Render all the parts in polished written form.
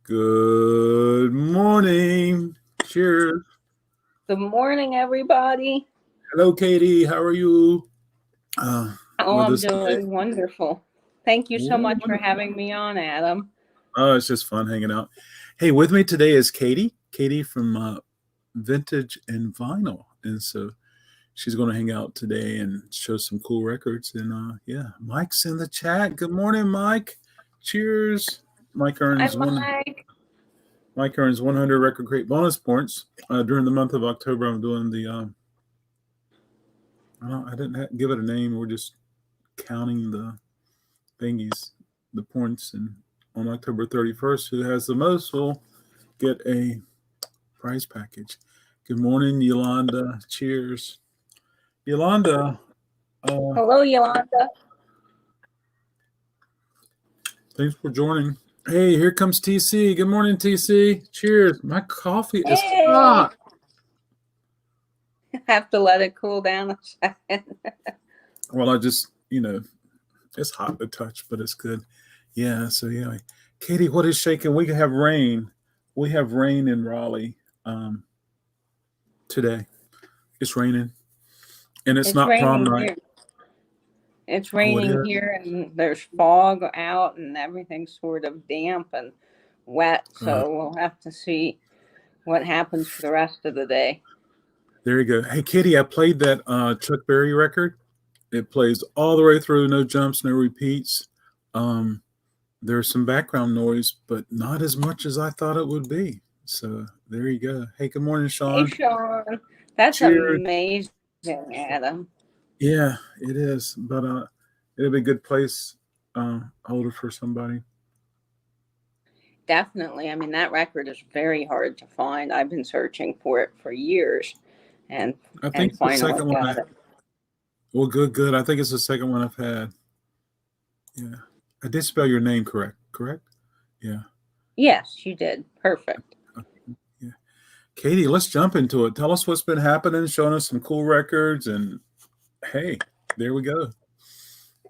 Good morning. Cheers. Good morning, everybody. Hello, Katie. How are you? Oh, With I'm us today? doing wonderful. Thank you so much for Wonderful. having me on, Adam. Oh, it's just fun hanging out. Hey, with me today is Katie. Katie from Vintage and Vinyl, and so she's going to hang out today and show some cool records. And yeah, Mike's in the chat. Good morning, Mike. Cheers. Mike Hi, earns one. Mike. Mike earns 100 RecordKrate bonus points during the month of October. I'm doing the. I didn't give it a name. We're just counting the thingies, the points, and on October 31st, who has the most will get a prize package. Good morning, Yolanda. Cheers, Yolanda. Hello, Yolanda. Thanks for joining. Hey, here comes TC. Good morning, TC. Cheers. My coffee is Hey. hot. Have to let it cool down a second. Well, I just, it's hot to touch, but it's good. Yeah. So yeah, Katie, what is shaking? We have rain. We have rain in Raleigh today. It's raining, and it's It's not prom raining night. here. It's Oh, it raining is. here, and there's fog out, and everything's sort of damp and wet. So we'll have to see what happens for the rest of the day. There you go. Hey, Katie, I played that Chuck Berry record. It plays all the way through, no jumps, no repeats. There's some background noise, but not as much as I thought it would be. So there you go. Hey, good morning, Hey, Sean. Sean. That's Cheers. amazing, Adam. Yeah, it is, but it'll be a good place holder for somebody. Definitely. I mean, that record is very hard to find. I've been searching for it for years and I think it's the finally second one. got it. Well, good. I think it's the second one I've had. Yeah, I did spell your name correct? Yeah. Yes, you did. Perfect. Yeah. Katie, let's jump into it. Tell us what's been happening, showing us some cool records, and hey, there we go.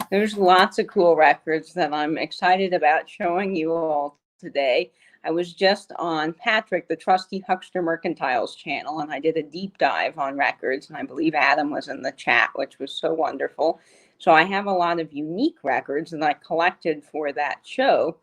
There's lots of cool records that I'm excited about showing you all today. I was just on Patrick, the trusty Huckster Mercantile's channel, and I did a deep dive on records, and I believe Adam was in the chat, which was so wonderful. So I have a lot of unique records that I collected for that show,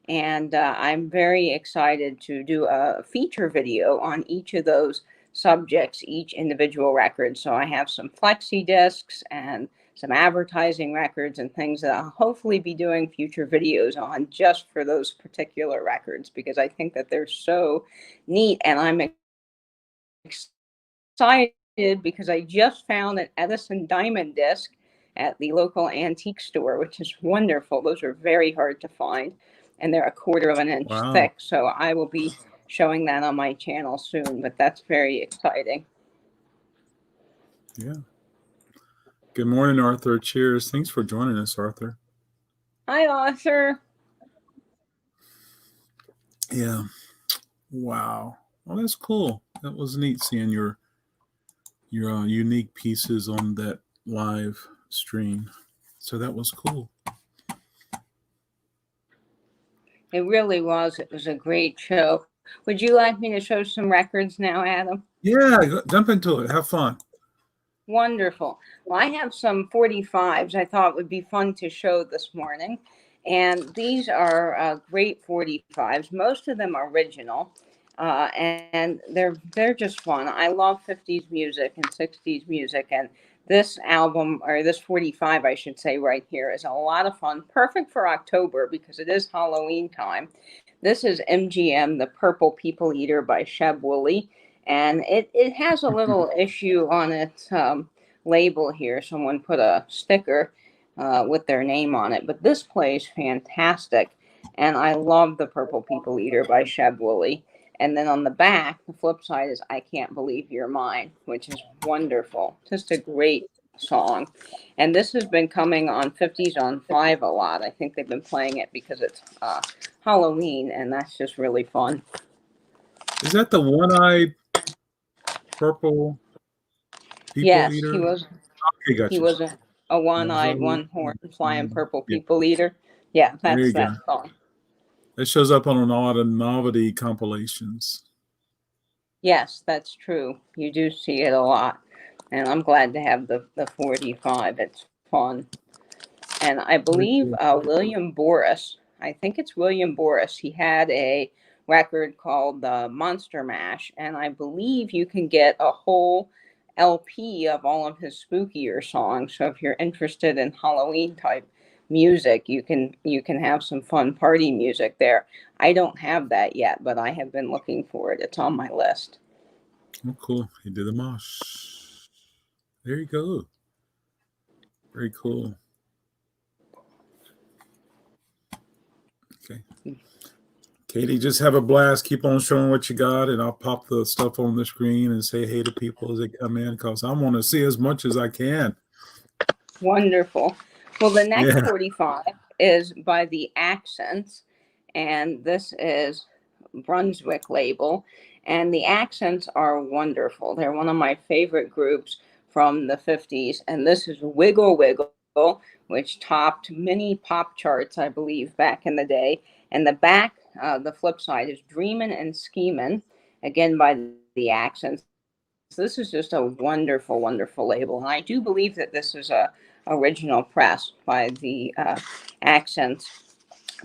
and I'm very excited to do a feature video on each of those subjects, each individual record. So I have some flexi discs and some advertising records and things that I'll hopefully be doing future videos on just for those particular records, because I think that they're so neat, and I'm excited because I just found an Edison diamond disc at the local antique store, which is wonderful. Those are very hard to find, and they're a quarter of an inch Wow. thick. So I will be showing that on my channel soon, but that's very exciting. Yeah. Good morning, Arthur. Cheers. Thanks for joining us, Arthur. Hi, Arthur. Yeah. Wow. Well, that's cool. That was neat seeing your unique pieces on that live stream. So that was cool. It really was. It was a great show. Would you like me to show some records now, Adam? Yeah, jump into it. Have fun. Wonderful. Well, I have some 45s I thought would be fun to show this morning. And these are great 45s. Most of them are original. And they're just fun. I love 50s music and 60s music, and this album, or this 45 I should say right here, is a lot of fun. Perfect for October because it is Halloween time. This is MGM, The Purple People Eater by Sheb Woolley, and it has a little issue on its label here. Someone put a sticker with their name on it, but this plays fantastic, and I love The Purple People Eater by Sheb Woolley. And then on the back, the flip side is I Can't Believe You're Mine, which is wonderful. Just a great song. And this has been coming on 50s on 5 a lot. I think they've been playing it because it's Halloween, and that's just really fun. Is that the one-eyed purple people Yes, eater? he was. Okay, gotcha. He was a one-eyed, one-horn, flying purple people eater. Yeah, there that's you go. that song. It shows up on a lot of novelty compilations. Yes, that's true. You do see it a lot. And I'm glad to have the 45. It's fun. And I believe William Boris, I think it's William Boris, he had a record called Monster Mash. And I believe you can get a whole LP of all of his spookier songs. So if you're interested in Halloween type music, you can have some fun party music there. I don't have that yet, but I have been looking for it. It's on my list. Oh, cool. He did the mosh. There you go. Very cool. Okay. Katie, just have a blast. Keep on showing what you got, and I'll pop the stuff on the screen and say hey to people as they come in because I want to see as much as I can. Wonderful. Well, the next 45 is by the Accents, and this is Brunswick label, and the Accents are wonderful. They're one of my favorite groups from the 50s, and this is Wiggle Wiggle, which topped many pop charts, I believe, back in the day. And the back, the flip side is Dreamin' and Schemin', again by the Accents. So this is just a wonderful, wonderful label, and I do believe that this is a original press by the Accents.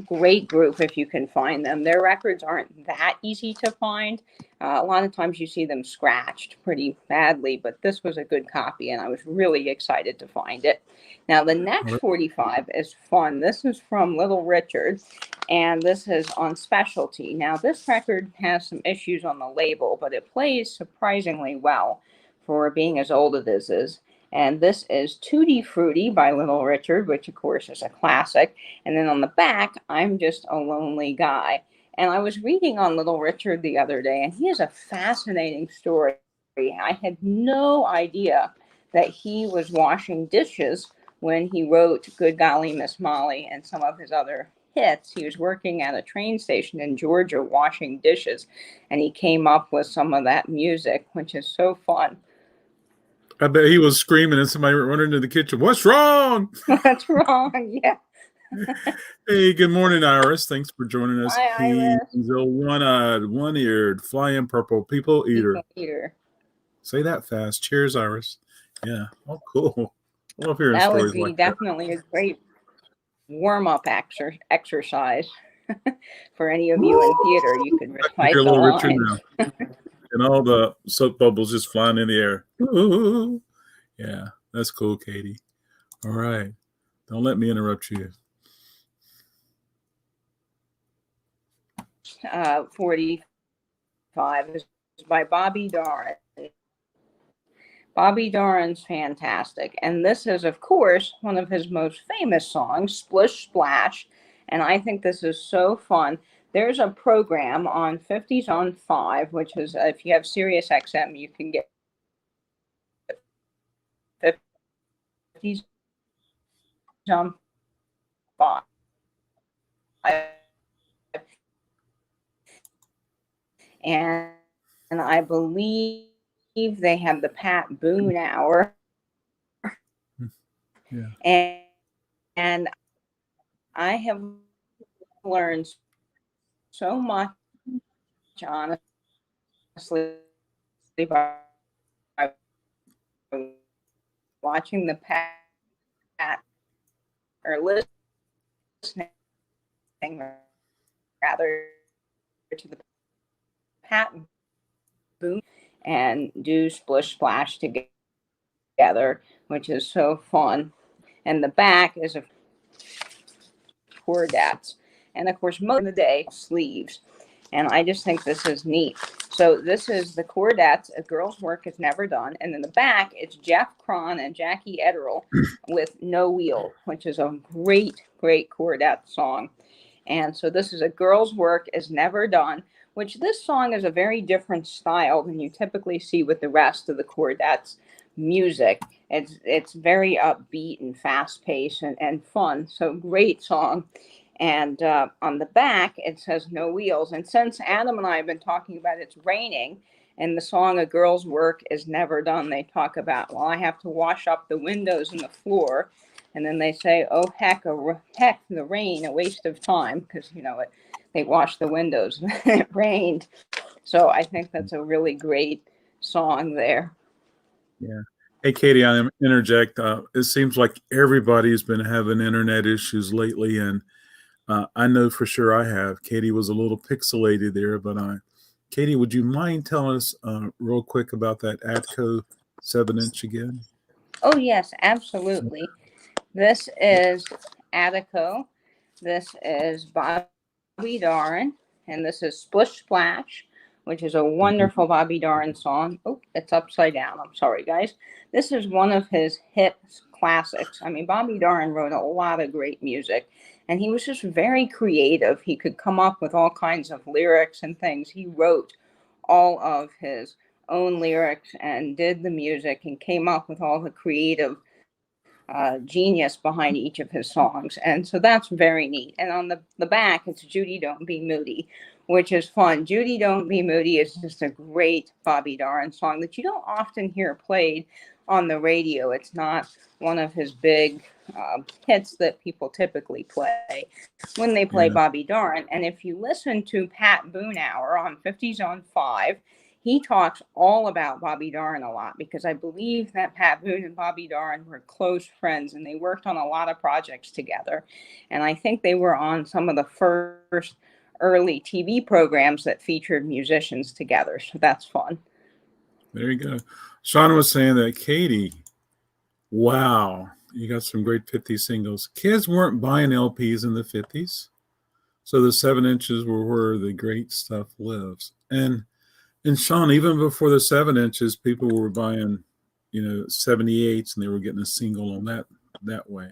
Great group if you can find them. Their records aren't that easy to find. A lot of times you see them scratched pretty badly, but this was a good copy, and I was really excited to find it. Now, the next 45 is fun. This is from Little Richard, and this is on Specialty. Now, this record has some issues on the label, but it plays surprisingly well for being as old as it is. And this is Tutti Frutti by Little Richard, which of course is a classic. And then on the back, I'm Just a Lonely Guy. And I was reading on Little Richard the other day, and he has a fascinating story. I had no idea that he was washing dishes when he wrote Good Golly Miss Molly and some of his other hits. He was working at a train station in Georgia washing dishes, and he came up with some of that music, which is so fun. I bet he was screaming and somebody running into the kitchen. What's wrong? What's wrong? Yeah. Hey, good morning, Iris. Thanks for joining us. Hi, Iris. He's a one-eyed, one-eared, flying purple people eater. Say that fast. Cheers, Iris. Yeah. Oh, cool. I love hearing stories like that. That would be definitely a great warm-up exercise for any of you in theater. You could recite the lines. And all the soap bubbles just flying in the air. Ooh. Yeah, that's cool, Katie. All right. Don't let me interrupt you. 45 is by Bobby Darin. Bobby Darin's fantastic. And this is, of course, one of his most famous songs, Splish Splash. And I think this is so fun. There's a program on 50s on 5, which is, if you have Sirius XM, you can get 50s on 5. And I believe they have the Pat Boone Hour. Yeah. And I have learned so much, honestly, by watching the Pat, or listening rather to the Pat Boone and do Splish Splash together, which is so fun. And the back is a cordettes. And of course, most of the day, sleeves. And I just think this is neat. So this is the cordettes, A Girl's Work Is Never Done. And in the back, it's Jeff Cron and Jackie Ederle with No Wheel, which is a great, great cordette song. And so this is A Girl's Work Is Never Done, which this song is a very different style than you typically see with the rest of the cordettes music. It's very upbeat and fast-paced and fun. So great song. And on the back, it says No Wheels. And since Adam and I have been talking about it's raining, and the song A Girl's Work Is Never Done, they talk about, well, I have to wash up the windows and the floor. And then they say, oh, heck, the rain, a waste of time, because, you know, they washed the windows and it rained. So I think that's a really great song there. Yeah. Hey, Katie, I interject. It seems like everybody's been having internet issues lately, and I know for sure I have. Katie was a little pixelated there, but Katie, would you mind telling us real quick about that Atco 7-inch again? Oh, yes, absolutely. This is Attico. This is Bobby Darin. And this is Splish Splash, which is a wonderful Bobby Darin song. Oh, it's upside down. I'm sorry, guys. This is one of his hit classics. I mean, Bobby Darin wrote a lot of great music, and he was just very creative. He could come up with all kinds of lyrics and things. He wrote all of his own lyrics and did the music and came up with all the creative genius behind each of his songs. And so that's very neat. And on the back, it's Judy Don't Be Moody, which is fun. Judy Don't Be Moody is just a great Bobby Darin song that you don't often hear played on the radio. It's not one of his big hits that people typically play when they play Bobby Darin. And if you listen to Pat Boonhour on 50s on 5, he talks all about Bobby Darin a lot because I believe that Pat Boone and Bobby Darin were close friends and they worked on a lot of projects together. And I think they were on some of the first early TV programs that featured musicians together. So that's fun. There you go. Sean was saying that Katie, wow, you got some great 50s singles. Kids weren't buying LPs in the 50s. So the 7 inches were where the great stuff lives. And Sean, even before the 7 inches, people were buying, 78s, and they were getting a single on that way.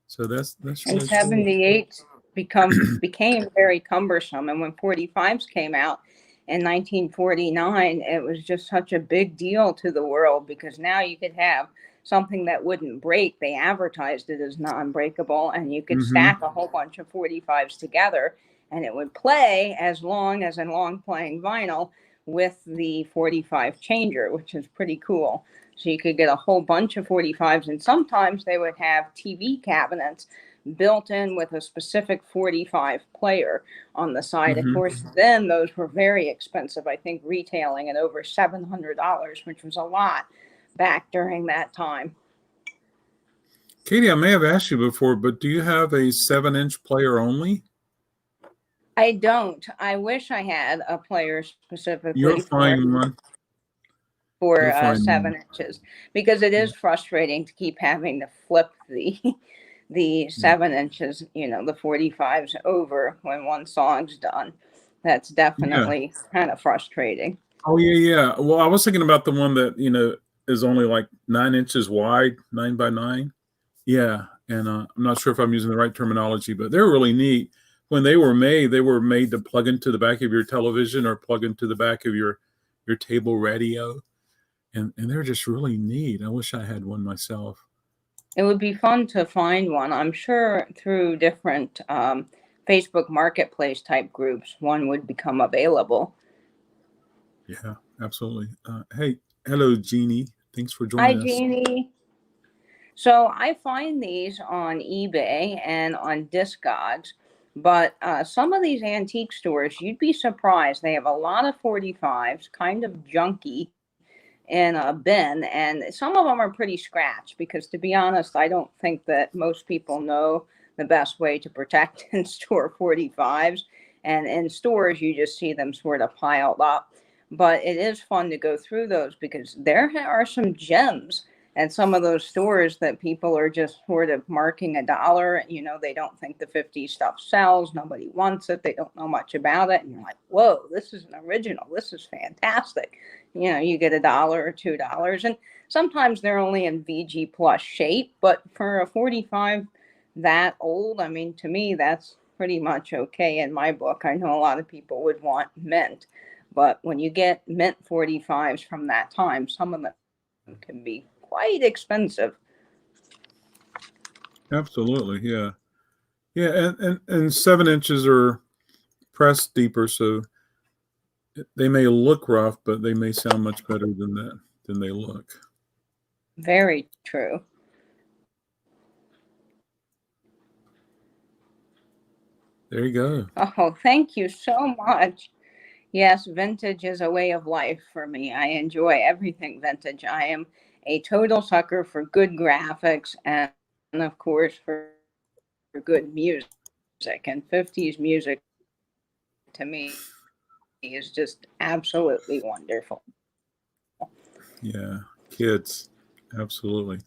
So that's and really 78 became very cumbersome. And when 45s came out in 1949, it was just such a big deal to the world because now you could have something that wouldn't break. They advertised it as non-breakable, and you could stack a whole bunch of 45s together, and it would play as long as a long playing vinyl with the 45 changer, which is pretty cool. So you could get a whole bunch of 45s, and sometimes they would have TV cabinets built in with a specific 45 player on the side. Of course, then those were very expensive, I think retailing at over $700, which was a lot back during that time. Katie, I may have asked you before, but do you have a 7-inch player only? I don't. I wish I had a player specifically You'll find one. For 7 inches, because it is frustrating to keep having to flip the 7 inches, the 45s over when one song's done. That's definitely kind of frustrating. Oh, yeah. Well, I was thinking about the one that, is only like 9 inches wide, 9 by 9. Yeah. And I'm not sure if I'm using the right terminology, but they're really neat. When they were made to plug into the back of your television or plug into the back of your table radio. And they're just really neat. I wish I had one myself. It would be fun to find one. I'm sure through different Facebook Marketplace type groups, one would become available. Yeah, absolutely. Hey, hello, Jeannie. Thanks for joining us. Hi, Jeannie. So I find these on eBay and on Discogs, but some of these antique stores, you'd be surprised. They have a lot of 45s, kind of junky, in a bin, and some of them are pretty scratched because, to be honest, I don't think that most people know the best way to protect and store 45s, and in stores you just see them sort of piled up. But it is fun to go through those because there are some gems and some of those stores that people are just sort of marking $1. They don't think the 50 stuff sells. Nobody wants it. They don't know much about it. And you're like, whoa, this is an original. This is fantastic. You get $1 or $2. And sometimes they're only in VG plus shape. But for a 45 that old, I mean, to me, that's pretty much okay in my book. I know a lot of people would want mint. But when you get mint 45s from that time, some of them can be quite expensive. Absolutely, yeah. And 7 inches are pressed deeper, so they may look rough, but they may sound much better than they look. Very true. There you go. Oh, thank you so much. Yes, vintage is a way of life for me. I enjoy everything vintage. I am a total sucker for good graphics and, of course, for good music. And 50s music to me is just absolutely wonderful. Yeah, kids, absolutely,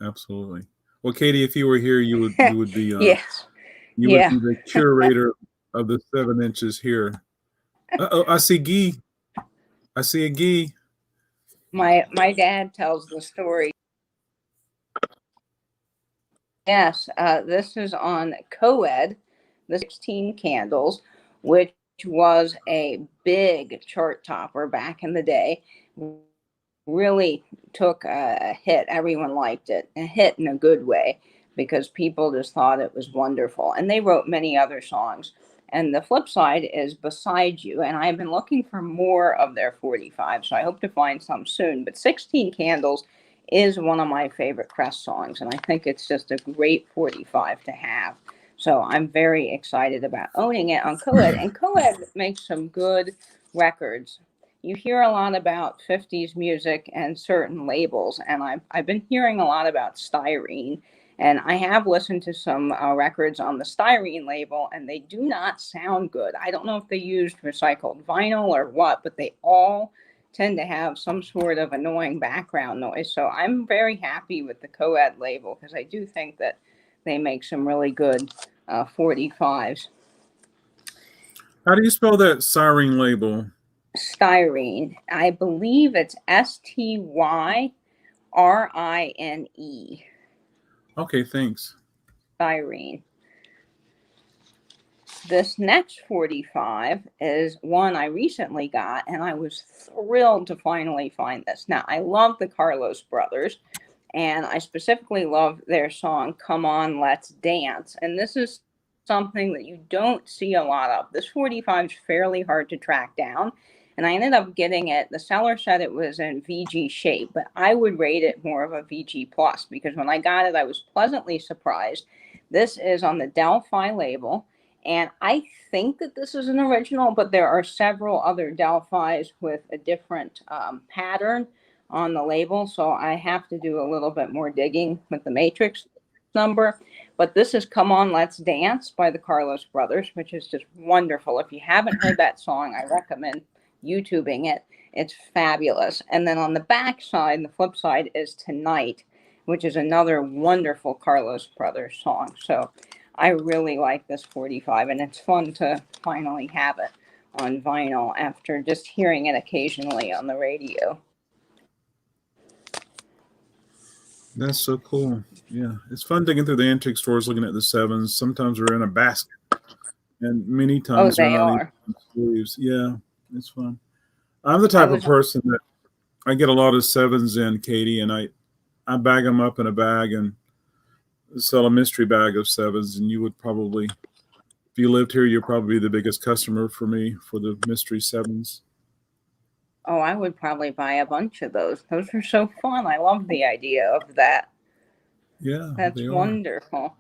absolutely. Well, Katie, if you were here, you would be Yes. you would Yeah. be the curator of the 7 inches here. Oh, I see Gee. I see a Gee. My dad tells the story. Yes, this is on Coed, the 16 Candles, which was a big chart topper back in the day. Really took a hit. Everyone liked it, a hit in a good way, because people just thought it was wonderful. And they wrote many other songs. And the flip side is Beside You. And I've been looking for more of their 45, so I hope to find some soon. But 16 Candles is one of my favorite Crest songs, and I think it's just a great 45 to have. So I'm very excited about owning it on Coed. And Coed makes some good records. You hear a lot about 50s music and certain labels, and I've been hearing a lot about Styrene. And I have listened to some records on the Styrene label, and they do not sound good. I don't know if they used recycled vinyl or what, but they all tend to have some sort of annoying background noise. So I'm very happy with the Coed label because I do think that they make some really good 45s. How do you spell that siren label? Styrene. I believe it's Styrene. Okay, thanks. Styrene. This next 45 is one I recently got, and I was thrilled to finally find this. Now, I love the Carlos brothers, and I specifically love their song, Come On, Let's Dance. And this is something that you don't see a lot of. This 45 is fairly hard to track down, and I ended up getting it. The seller said it was in VG shape, but I would rate it more of a VG plus because when I got it, I was pleasantly surprised. This is on the Delphi label. And I think that this is an original, but there are several other Delphis with a different pattern on the label. So I have to do a little bit more digging with the matrix number. But this is Come On, Let's Dance by the Carlos Brothers, which is just wonderful. If you haven't heard that song, I recommend YouTubing it. It's fabulous. And then on the back side, the flip side is Tonight, which is another wonderful Carlos Brothers song. So I really like this 45, and it's fun to finally have it on vinyl after just hearing it occasionally on the radio. That's so cool. Yeah, it's fun digging through the antique stores looking at the sevens. Sometimes they're in a basket, and many Oh, times they're they not even are. in sleeves. Yeah, it's fun. I'm the I type of was, person that I get a lot of sevens in, Katie, and I bag them up in a bag and sell a mystery bag of sevens. And you would probably, if you lived here, you're probably the biggest customer for me for the mystery sevens. oh, I would probably buy a bunch of those. Those are so fun. I love the idea of that. Yeah, they That's are. wonderful.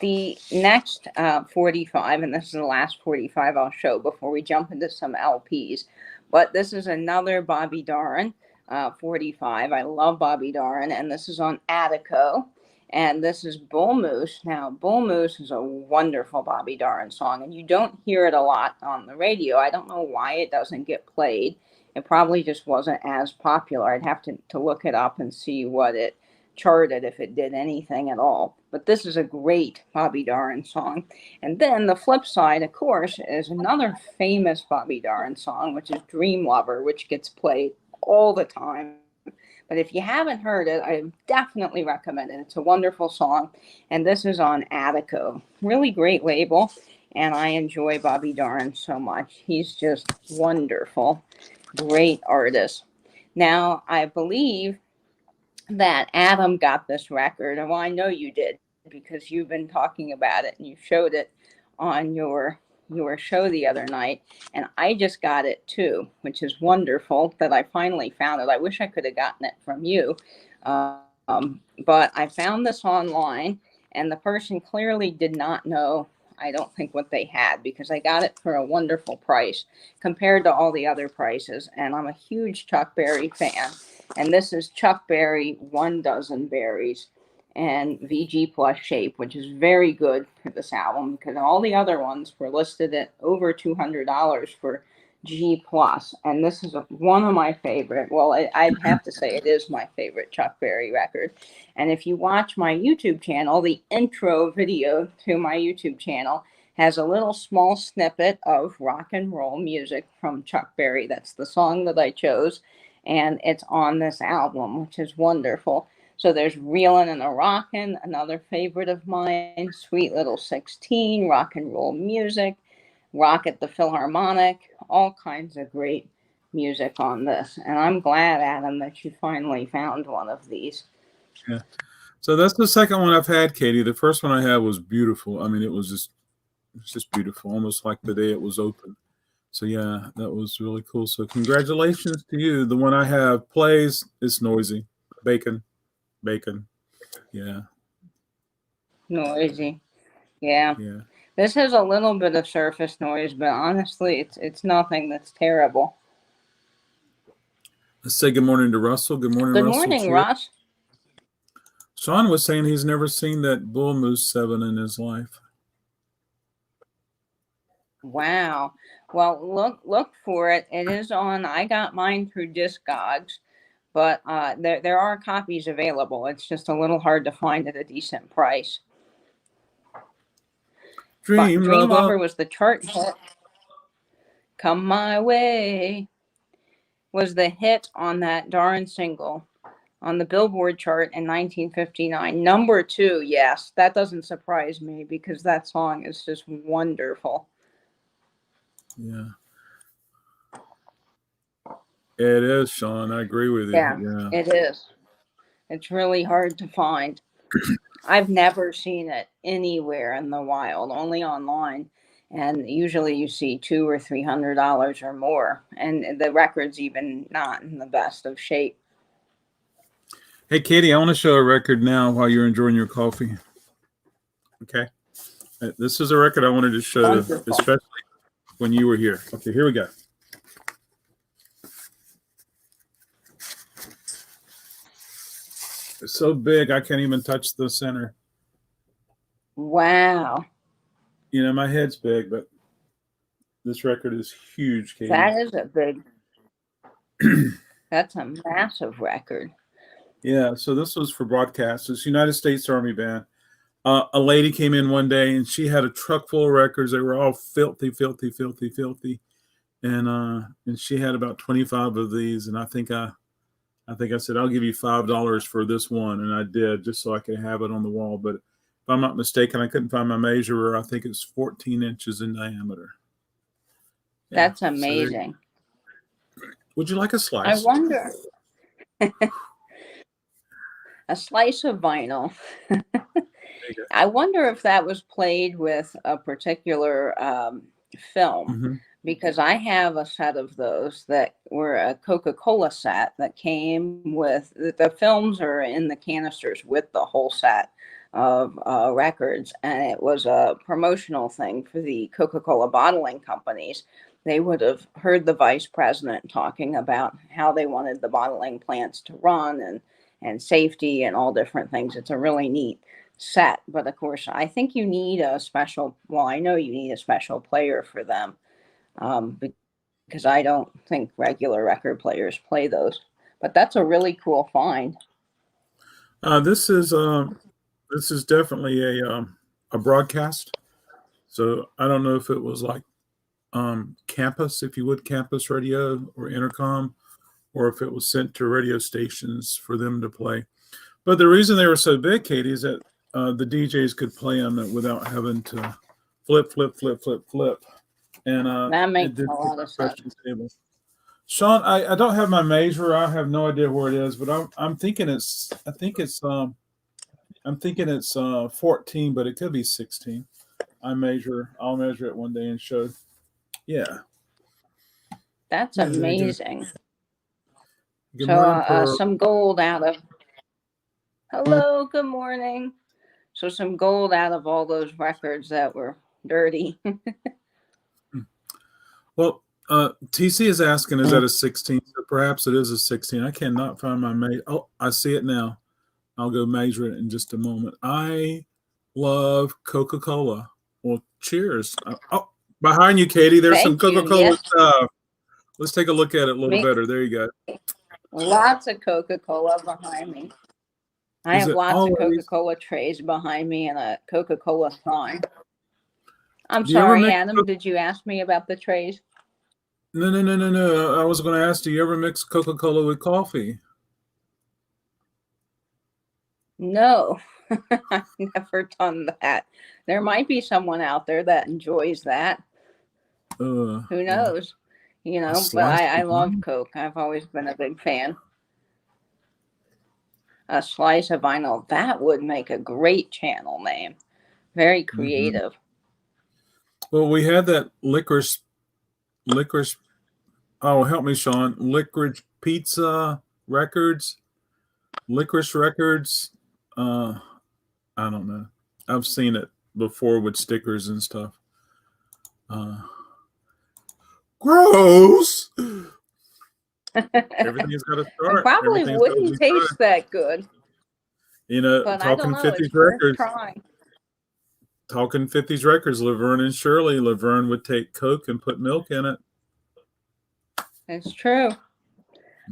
The next 45, and this is the last 45 I'll show before we jump into some LPs, but this is another Bobby Darin 45. I love Bobby Darin, and this is on Attico, and this is Bull Moose. Now, Bull Moose is a wonderful Bobby Darin song, and you don't hear it a lot on the radio. I don't know why it doesn't get played. It probably just wasn't as popular. I'd have to look it up and see what it charted if it did anything at all. But this is a great Bobby Darin song. And then the flip side, of course, is another famous Bobby Darin song, which is Dream Lover, which gets played all the time. But if you haven't heard it, I definitely recommend it. It's a wonderful song. And this is on Attico. Really great label. And I enjoy Bobby Darin so much. He's just wonderful. Great artist. Now, I believe that Adam got this record. Well, I know you did because you've been talking about it and you showed it on your show the other night. And I just got it too, which is wonderful that I finally found it. I wish I could have gotten it from you. But I found this online, and the person clearly did not know I don't think, what they had, because I got it for a wonderful price compared to all the other prices. And I'm a huge Chuck Berry fan. And this is Chuck Berry 1 Dozen Berries and VG Plus Shape, which is very good for this album because all the other ones were listed at over $200 for G Plus. And this is one of my favorite. Well, I'd have to say it is my favorite Chuck Berry record. And if you watch my YouTube channel, the intro video to my YouTube channel has a little small snippet of rock and roll music from Chuck Berry. That's the song that I chose, and it's on this album, which is wonderful. So there's Reelin' and a Rockin', another favorite of mine, Sweet Little 16, rock and roll music, Rock at the Philharmonic, all kinds of great music on this. And I'm glad, Adam, that you finally found one of these. Yeah. So that's the second one I've had, Katie. The first one I had was beautiful. I mean, it was just beautiful, almost like the day it was open. So yeah, that was really cool. So congratulations to you. The one I have plays, it's noisy. Bacon. Yeah. Noisy. Yeah. Yeah. This has a little bit of surface noise, but honestly, it's nothing that's terrible. Let's say good morning to Russell. Good morning, Good Russell. morning, Ross. Sean was saying he's never seen that Bull Moose 7 in his life. Wow. Well, look for it. It is on. I got mine through Discogs, but there are copies available. It's just a little hard to find at a decent price. Dream Lover was the chart hit. Come My Way was the hit on that darn single on the Billboard chart in 1959. Number 2, yes. That doesn't surprise me because that song is just wonderful. Yeah. It is, Sean. I agree with you. Yeah, it is. It's really hard to find. I've never seen it anywhere in the wild, only online. And usually you see $200 or $300 or more. And the record's even not in the best of shape. Hey, Katie, I want to show a record now while you're enjoying your coffee. Okay. This is a record I wanted to show, wonderful, especially when you were here. Okay, here we go. It's so big, I can't even touch the center. Wow. You know, my head's big, but this record is huge, Katie. That is a big, that's a massive record. Yeah, so this was for broadcast. It's United States Army Band. A lady came in one day, and she had a truck full of records. They were all filthy. And she had about 25 of these, and I think I said, I'll give you $5 for this one, and I did, just so I could have it on the wall. But if I'm not mistaken, I couldn't find my measurer. I think it's 14 inches in diameter. Yeah, that's amazing. So would you like a slice? I wonder. A slice of vinyl. I wonder if that was played with a particular film, because I have a set of those that were a Coca-Cola set that came with, the films are in the canisters with the whole set of records, and it was a promotional thing for the Coca-Cola bottling companies. They would have heard the vice president talking about how they wanted the bottling plants to run and safety and all different things. It's a really neat set, but of course I think you need a special, I know you need a special player for them, because I don't think regular record players play those. But that's a really cool find. This is definitely a broadcast, so I don't know if it was like campus, if you would, campus radio or intercom, or if it was sent to radio stations for them to play. But the reason they were so big, Katie, is that the DJs could play them without having to flip. And that makes a lot of sense. Sean, I don't have my measure. I have no idea where it is, but I'm thinking it's 14, but it could be 16. I'll measure it one day and show. Yeah. That's amazing. So some gold out of, hello, good morning. So some gold out of all those records that were dirty. Well, TC is asking, is that a 16? So perhaps it is a 16. I cannot find my measure. Oh, I see it now. I'll go measure it in just a moment. I love Coca-Cola. Well, cheers. Oh, behind you, Katie, there's some Thank you. Coca-Cola Yes, stuff. Let's take a look at it a little me, better. There you go. lots of Coca-Cola behind me. I Is have it lots of always? Coca-Cola trays behind me and a Coca-Cola sign. I'm Do you ever sorry, mix? Adam, did you ask me about the trays? No. I was going to ask, do you ever mix Coca-Cola with coffee? No, I've never done that. There might be someone out there that enjoys that. Who Yeah. knows? You A know, but slice I of love vinyl? Coke. I've always been a big fan. A slice of vinyl, that would make a great channel name. Very Mm-hmm. creative. Well, we had that licorice. Oh, help me, Sean. Licorice pizza records, licorice records. I don't know. I've seen it before with stickers and stuff. Uh, gross. Everything's got to It start. probably Everything's got to wouldn't be tried. taste that good, You know, but I don't talking know. 50s It's worth records. trying. Talking 50s records. Laverne and Shirley. Laverne would take Coke and put milk in it. It's true.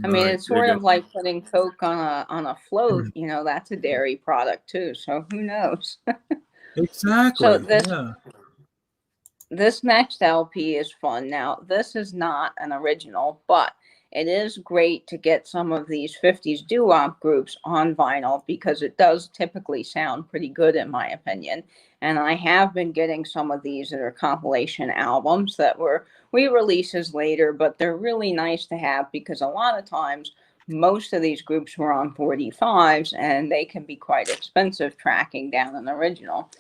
I mean, Right it's there sort you of like putting Coke on a float. You know, that's a dairy product too. So who knows? go. So Exactly. this Yeah. this next LP is fun. Now, this is not an original, but it is great to get some of these 50s doo-wop groups on vinyl because it does typically sound pretty good, in my opinion. And I have been getting some of these that are compilation albums that were re-releases later, but they're really nice to have because a lot of times most of these groups were on 45s and they can be quite expensive tracking down an original.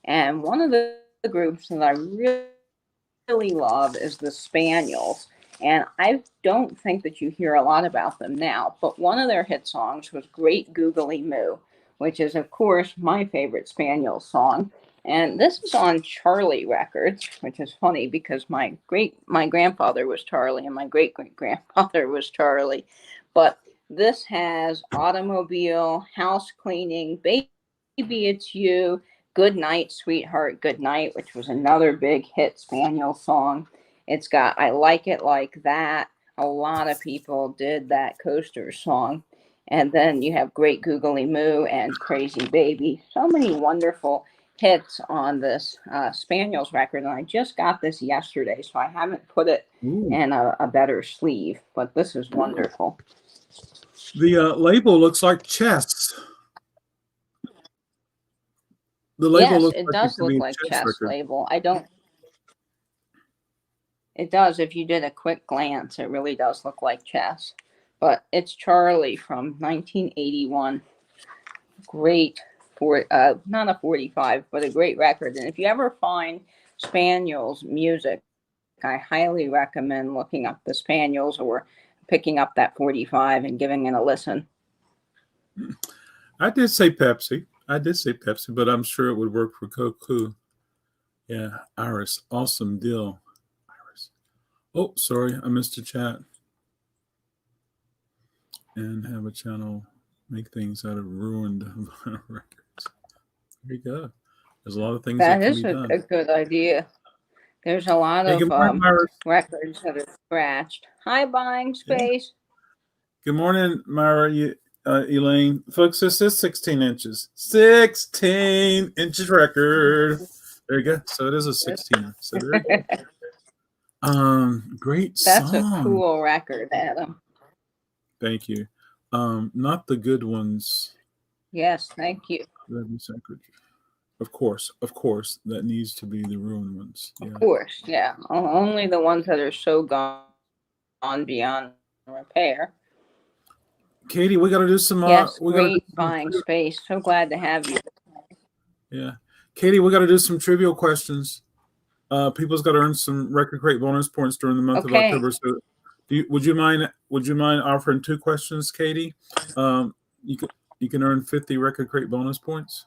And one of the groups that I really love is the Spaniels. And I don't think that you hear a lot about them now, but one of their hit songs was Great Googly Moo, which is, of course, my favorite Spaniels song. And this is on Charlie Records, which is funny because my grandfather was Charlie and my great grandfather was Charlie. But this has Automobile, House Cleaning, Baby It's You, Good Night, Sweetheart, Good Night, which was another big hit Spaniel song. It's got I Like It Like That. A lot of people did that Coaster song. And then you have Great Googly Moo and Crazy Baby. So many wonderful hits on this Spaniels record. And I just got this yesterday, so I haven't put it Ooh. in a better sleeve. But this is wonderful. The label looks like chess. The label Yes, looks it like it does could be look a like chess chess record. label. I don't. It does. If you did a quick glance, it really does look like chess. But it's Charlie from 1981. Great for not a 45, but a great record. And if you ever find Spaniels music, I highly recommend looking up the Spaniels or picking up that 45 and giving it a listen. I did say Pepsi. But I'm sure it would work for Coke too. Yeah, Iris, awesome deal. Iris. Oh, sorry, I missed a chat. And have a channel make things out of ruined records. There you go. There's a lot of things that That can is be done. a good idea. There's a lot Hey, of good morning, Myra. records that are scratched. Hi, Buying Yeah. Space. Good morning, Myra. Elaine. Folks, this is 16 inches. 16 inches record. There you go. So it is a 16er. So there you go. Great That's a song. cool record, Adam. Thank you. Not the good ones. Yes, thank you. Of course, that needs to be the ruined ones. Yeah. Of course, yeah. Only the ones that are so gone beyond repair. Katie, we got to do some. Yes, We got to do great Buying Space. So glad to have you. Yeah, Katie, we got to do some trivial questions. People's got to earn some RecordKrate bonus points during the month of Okay. October. So, would you mind offering 2 questions, Katie? You can earn 50 RecordKrate bonus points.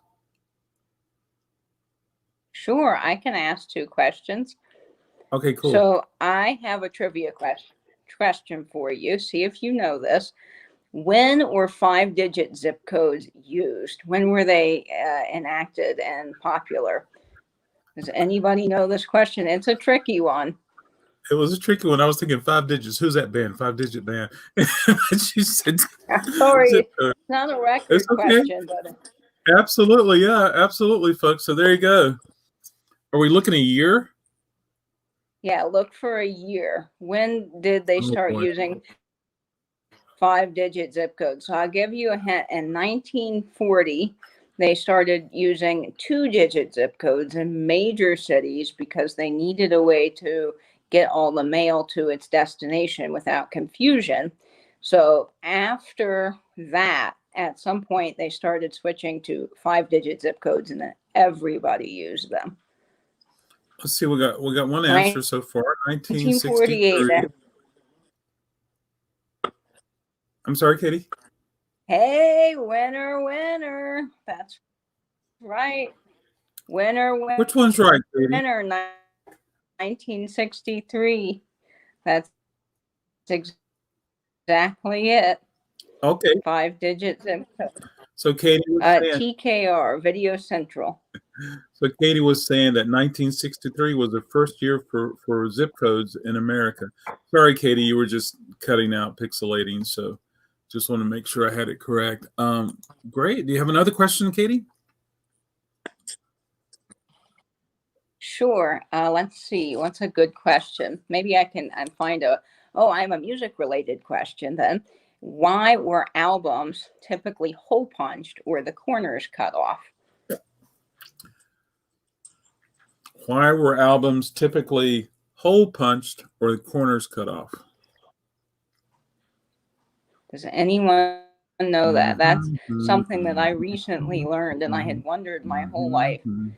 Sure, I can ask 2 questions. Okay, cool. So I have a trivia question for you. See if you know this. When were 5-digit zip codes used? When were they enacted and popular? Does anybody know this question? It's a tricky one. It was a tricky one. I was thinking 5 digits. Who's that band? 5-digit band. She said Sorry, zip it's code. not a It's record okay. question, but Absolutely. Yeah, absolutely, folks. So there you go. Are we looking a year? yeah, look for a year. When did they Oh, start boy. using 5-digit zip codes? So I'll give you a hint. In 1940, they started using 2-digit zip codes in major cities because they needed a way to get all the mail to its destination without confusion. So after that, at some point, they started switching to 5-digit zip codes, and then everybody used them. Let's see. We got one answer so far. 1948. 1963. I'm sorry, Katie. Hey, winner. That's right. Winner. Which one's right, Katie? Winner, 1963. That's exactly it. Okay. 5-digit zip code. So Katie was saying, TKR, Video Central. so Katie was saying that 1963 was the first year for zip codes in America. Sorry, Katie, you were just cutting out, pixelating. So just want to make sure I had it correct. Great. Do you have another question, Katie? Sure. Let's see. What's a good question? Maybe I can find I have a music related question then. Why were albums typically hole punched or the corners cut off? Why were albums typically hole punched or the corners cut off? Does anyone know that? That's something that I recently learned and I had wondered my whole life. And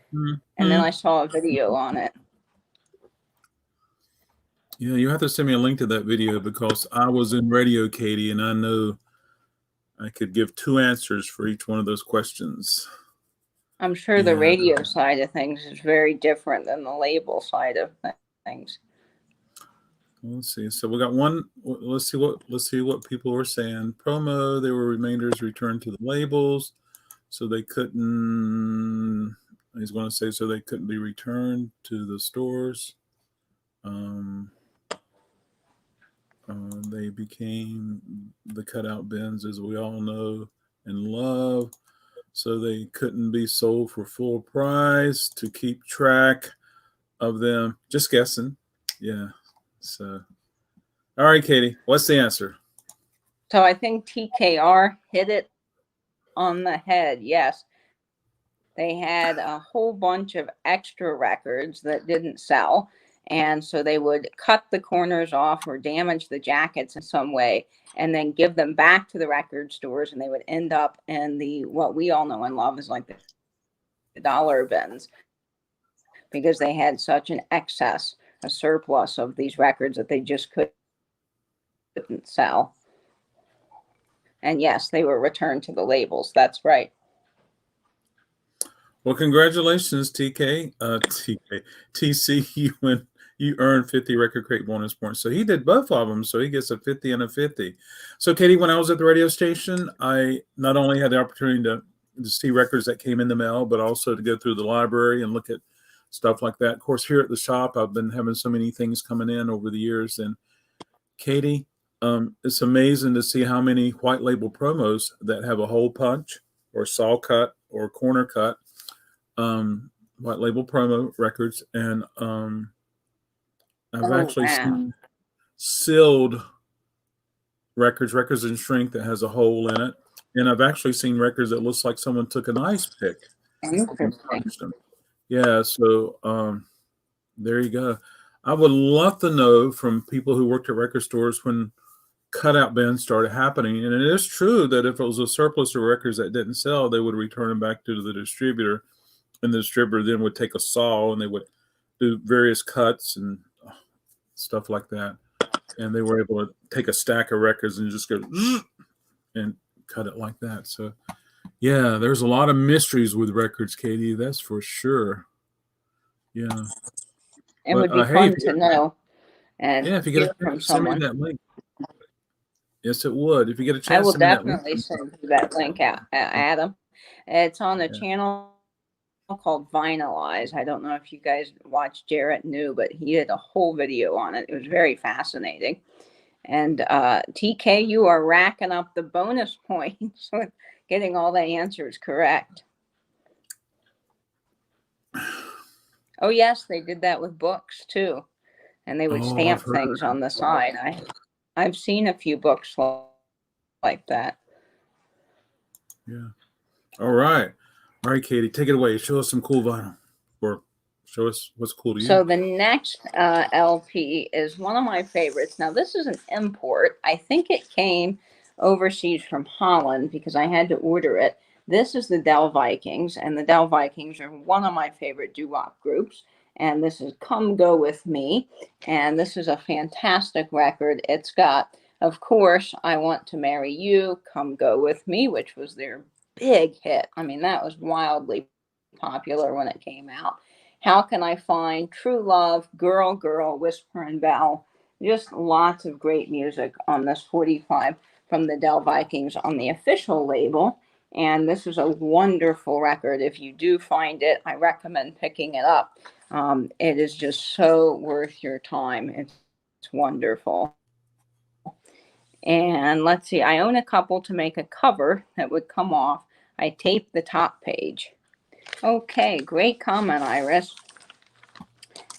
then I saw a video on it. Yeah, you have to send me a link to that video because I was in radio, Katie, and I know I could give 2 answers for each one of those questions. I'm sure the radio side of things is very different than the label side of things. Let's see. So we got one. Let's see what people were saying. Promo. There were remainders returned to the labels, so they couldn't. He's going to say so they couldn't be returned to the stores. They became the cutout bins, as we all know and love. So they couldn't be sold for full price to keep track of them. Just guessing. Yeah. So, all right, Katie, what's the answer? So I think TKR hit it on the head. Yes. They had a whole bunch of extra records that didn't sell. And so they would cut the corners off or damage the jackets in some way and then give them back to the record stores. And they would end up in what we all know and love is like the dollar bins because they had such an excess, a surplus of these records that they just couldn't sell. And yes, they were returned to the labels. That's right. Well, congratulations, TC. You earned 50 RecordKrate bonus points. So he did both of them. So he gets a 50 and a 50. So, Katie, when I was at the radio station, I not only had the opportunity to see records that came in the mail, but also to go through the library and look at stuff like that. Of course, here at the shop, I've been having so many things coming in over the years. And, Katie, it's amazing to see how many white label promos that have a hole punch or saw cut or corner cut. White label promo records, and I've actually seen sealed records in shrink that has a hole in it, and I've actually seen records that looks like someone took an ice pick and punched them. Yeah, so there you go. I would love to know from people who worked at record stores when cutout bins started happening, and it is true that if it was a surplus of records that didn't sell, they would return them back to the distributor. And the distributor then would take a saw and they would do various cuts and stuff like that. And they were able to take a stack of records and just go and cut it like that. So, yeah, there's a lot of mysteries with records, Katie. That's for sure. Yeah. It But would be hey, if fun you to get, know and yeah, if you get a hear from chance, send me someone. that link. Yes, it would. If you get a I chance, will send me that link. definitely send you that link out, Adam. It's on a Yeah. channel called Vinylize. I don't know if you guys watched Jarrett New, but he did a whole video on it. It was very fascinating. And TK, you are racking up the bonus points with getting all the answers correct. Oh, yes, they did that with books too. And they would Oh, I've stamp heard of things that. on the side. I've seen a few books like that. Yeah. All right. All right, Katie, take it away. Show us some cool vinyl, or show us what's cool to you. So the next LP is one of my favorites. Now, this is an import. I think it came overseas from Holland because I had to order it. This is the Del Vikings, and the Del Vikings are one of my favorite doo-wop groups. And this is Come Go With Me. And this is a fantastic record. It's got, of course, I Want to Marry You, Come Go With Me, which was their big hit. I mean, that was wildly popular when it came out. How Can I Find, True Love, Girl, Girl, Whisper and Bell. Just lots of great music on this 45 from the Del Vikings on the official label. And this is a wonderful record. If you do find it, I recommend picking it up. It is just so worth your time. It's wonderful. And let's see, I own a couple to make a cover that would come off. I taped the top page. Okay, great comment, Iris.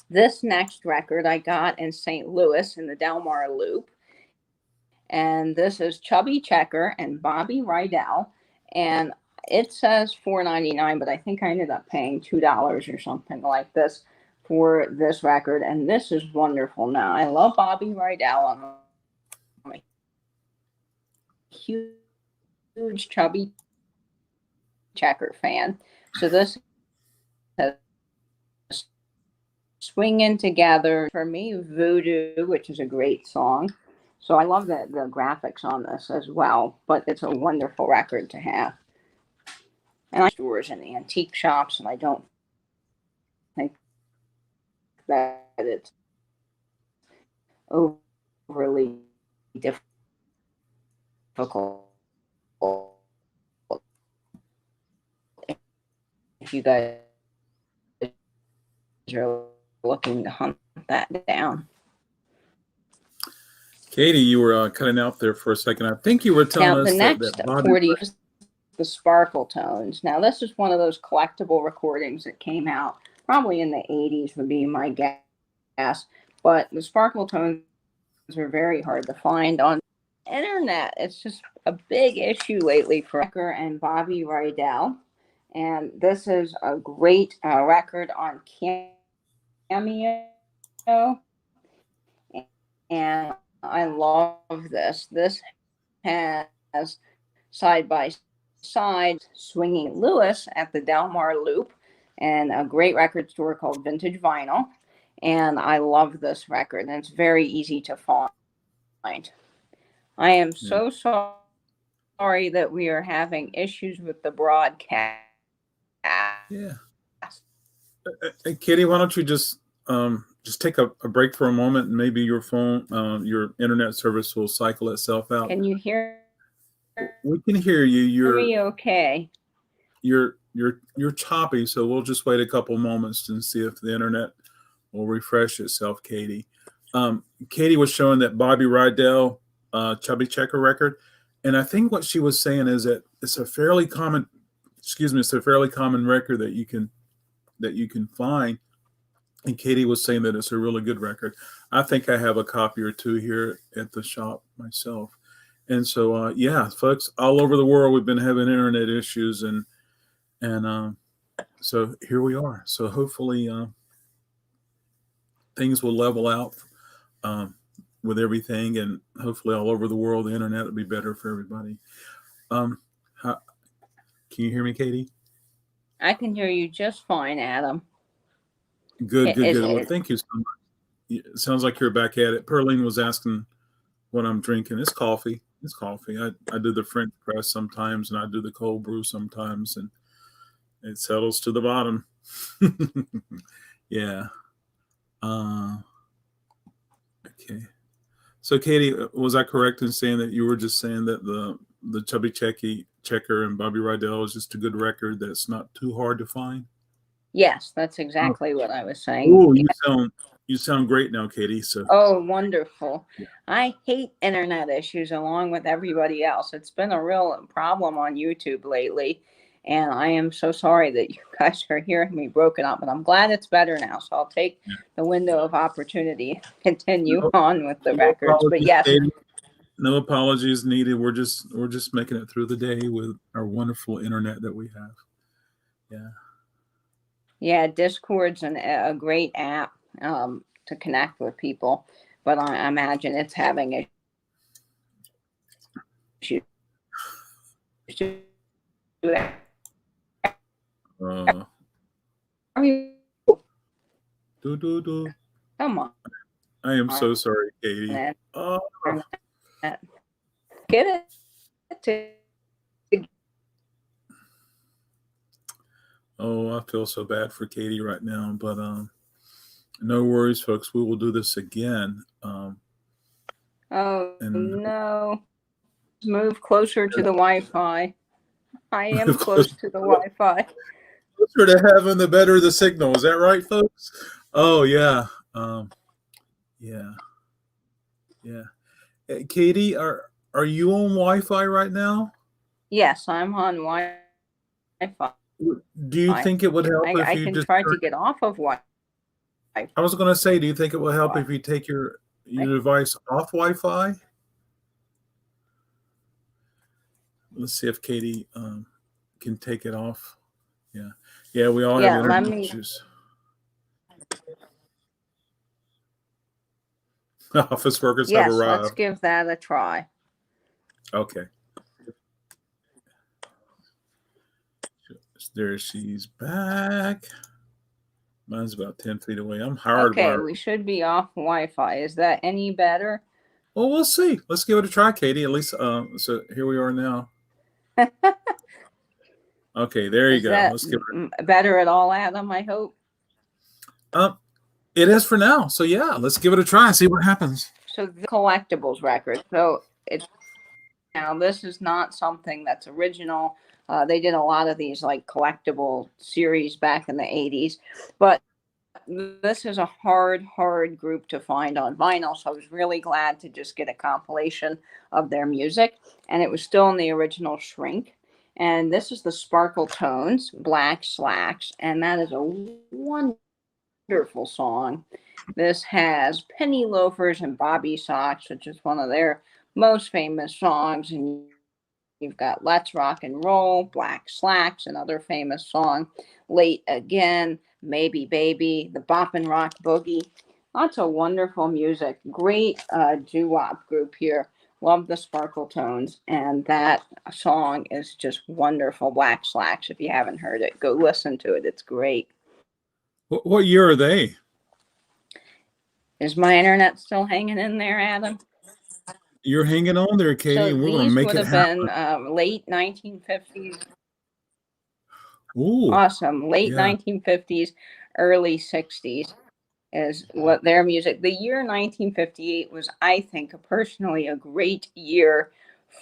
This next record I got in St. Louis in the Delmar Loop. And this is Chubby Checker and Bobby Rydell. And it says $4.99, but I think I ended up paying $2 or something like this for this record. And this is wonderful. Now, I love Bobby Rydell. I'm a huge Chubby Checker fan. So this has Swinging Together, for me, Voodoo, which is a great song. So I love the graphics on this as well, but it's a wonderful record to have. And I stores in antique shops, and I don't think that it's overly difficult if you guys are looking to hunt that down. Katie, you were cutting out there for a second. I think you were telling Now, us the next that Bobby 40 is the Sparkle Tones. Now, this is one of those collectible recordings that came out probably in the 80s, would be my guess. But the Sparkle Tones are very hard to find on the internet. It's just a big issue lately for Becker and Bobby Rydell. And this is a great record on Cameo. And I love this. This has side by side Swinging Lewis at the Delmar Loop and a great record store called Vintage Vinyl. And I love this record, and it's very easy to find. I am so sorry that we are having issues with the broadcast. Yeah. Hey, Katie, why don't you just take a break for a moment, and maybe your phone, your internet service will cycle itself out. Can you hear We can hear you. me okay? You're choppy, so we'll just wait a couple moments and see if the internet will refresh itself, Katie. Katie was showing that Bobby Rydell Chubby Checker record, and I think what she was saying is that it's a fairly common record that you can find. And Katie was saying that it's a really good record. I think I have a copy or two here at the shop myself. And so, yeah, folks, all over the world, we've been having internet issues, and so here we are. So hopefully things will level out with everything, and hopefully all over the world, the internet will be better for everybody. Can you hear me, Katie? I can hear you just fine, Adam. Good. Well, thank you so much. It sounds like you're back at it. Perline was asking what I'm drinking. It's coffee. I do the French press sometimes, and I do the cold brew sometimes, and it settles to the bottom. Yeah. Okay. So, Katie, was I correct in saying that you were just saying that the Chubby Checker and Bobby Rydell is just a good record that's not too hard to find? Yes, that's Oh, exactly what I was saying. ooh, you sound great now, Katie. So, Oh, wonderful. yeah. I hate internet issues along with everybody else. It's been a real problem on YouTube lately. And I am so sorry that you guys are hearing me broken up, but I'm glad it's better now. So I'll take the window of opportunity and continue No, on with the no records. But apologies, yes, Katie. No apologies needed. We're just making it through the day with our wonderful internet that we have. Yeah. yeah, Discord's a great app to connect with people, but I imagine it's having issues. Uh, I mean, do do do. come on, I am so sorry, Katie. internet. Oh, Get it oh, I feel so bad for Katie right now, but no worries, folks. We will do this again. Oh And no. Move closer to the Wi-Fi. I am move closer close to the Wi-Fi. to heaven, the better the signal. Is that right, folks? Oh yeah, yeah, yeah. Hey, Katie, are you on Wi-Fi right now? Yes, I'm on Wi-Fi. Do you think it would help if I you can just? try to get off of Wi-Fi. I was going to say, do you think it will help if you take your device off Wi-Fi? Let's see if Katie can take it off. Yeah, yeah. We all have Let internet me. issues. Office workers have Yes, let's arrived. give that a try. Okay. There she's back. Mine's about 10 feet away. I'm Okay, hardwired. we should be off Wi-Fi. Is that any better? Well, we'll see. Let's give it a try, Katie. At least, so here we are now. Okay, there you Is go. that Let's give it. better at all, Adam? I hope. It is for now. So yeah, let's give it a try and see what happens. So the collectibles record. So it's now this is not something that's original. They did a lot of these like collectible series back in the 80s, but this is a hard group to find on vinyl. So I was really glad to just get a compilation of their music, and it was still in the original shrink. And this is the Sparkle Tones, Black Slacks, and that is a wonderful song. This has Penny Loafers and Bobby Socks, which is one of their most famous songs. And you've got Let's Rock and Roll, Black Slacks, another famous song, Late Again, Maybe Baby, the Bop and Rock Boogie. Lots of wonderful music. Great doo-wop group here. Love the Sparkle Tones. And that song is just wonderful. Black Slacks. If you haven't heard it, go listen to it. It's great. What year are they? Is my internet still hanging in there, Adam? You're hanging on there, Katie, So and we're going to these make would it have happen. been late 1950s. Ooh, Awesome. Late yeah. 1950s, early 60s is what their music. The year 1958 was, I think, personally a great year